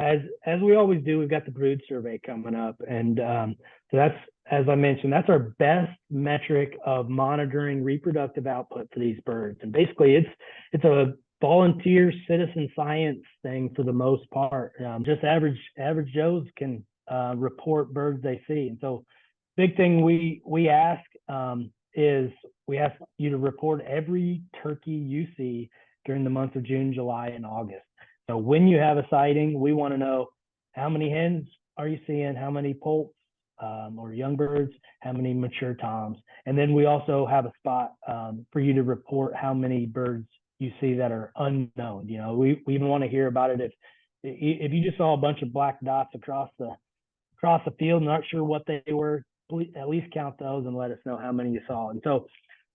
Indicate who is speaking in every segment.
Speaker 1: as we always do, we've got the brood survey coming up, and so that's, as I mentioned, that's our best metric of monitoring reproductive output for these birds. And basically, it's a volunteer citizen science thing for the most part. Just average Joes can report birds they see, and so big thing we ask is we ask you to report every turkey you see during the months of June, July, and August. So when you have a sighting, we want to know how many hens are you seeing, how many poults or young birds, how many mature toms. And then we also have a spot for you to report how many birds you see that are unknown. You know, we even want to hear about it if you just saw a bunch of black dots across the field, not sure what they were, at least count those and let us know how many you saw. And so,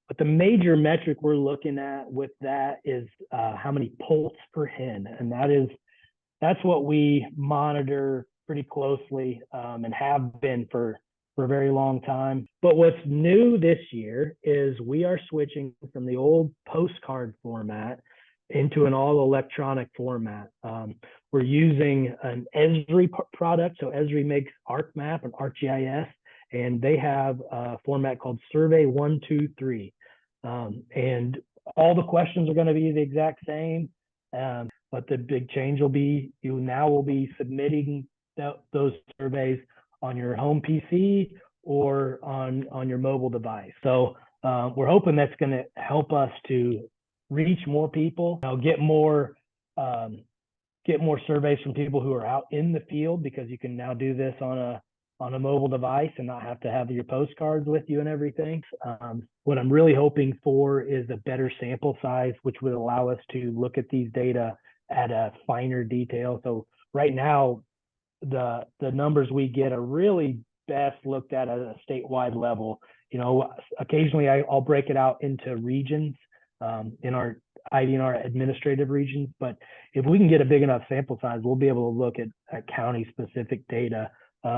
Speaker 1: but the major metric we're looking at with that is how many poults per hen, and that's what we monitor pretty closely and have been for a very long time. But what's new this year is we are switching from the old postcard format into an all electronic format. We're using an Esri product. So Esri makes ArcMap and ArcGIS, and they have a format called Survey 123. And all the questions are going to be the exact same. But the big change will be you now will be submitting those surveys on your home PC or on your mobile device. So we're hoping that's going to help us to reach more people, get more surveys from people who are out in the field, because you can now do this on a mobile device and not have to have your postcards with you and everything. What I'm really hoping for is a better sample size, which would allow us to look at these data at a finer detail. So right now, the numbers we get are really best looked at a statewide level. You know, occasionally I'll break it out into regions in our IDNR administrative regions, but if we can get a big enough sample size, we'll be able to look at county specific data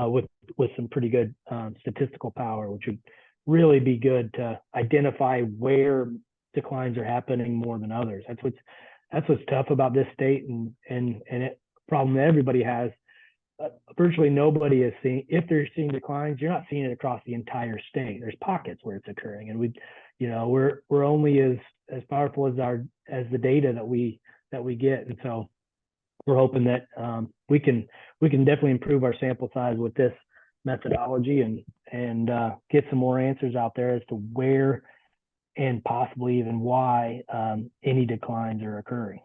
Speaker 1: with some pretty good statistical power, which would really be good to identify where declines are happening more than others. That's what's tough about this state, and it problem that everybody has. Virtually nobody is seeing, if they're seeing declines, you're not seeing it across the entire state. There's pockets where it's occurring, and we're only as powerful as the data that we get. And so we're hoping that we can definitely improve our sample size with this methodology and get some more answers out there as to where and possibly even why any declines are occurring.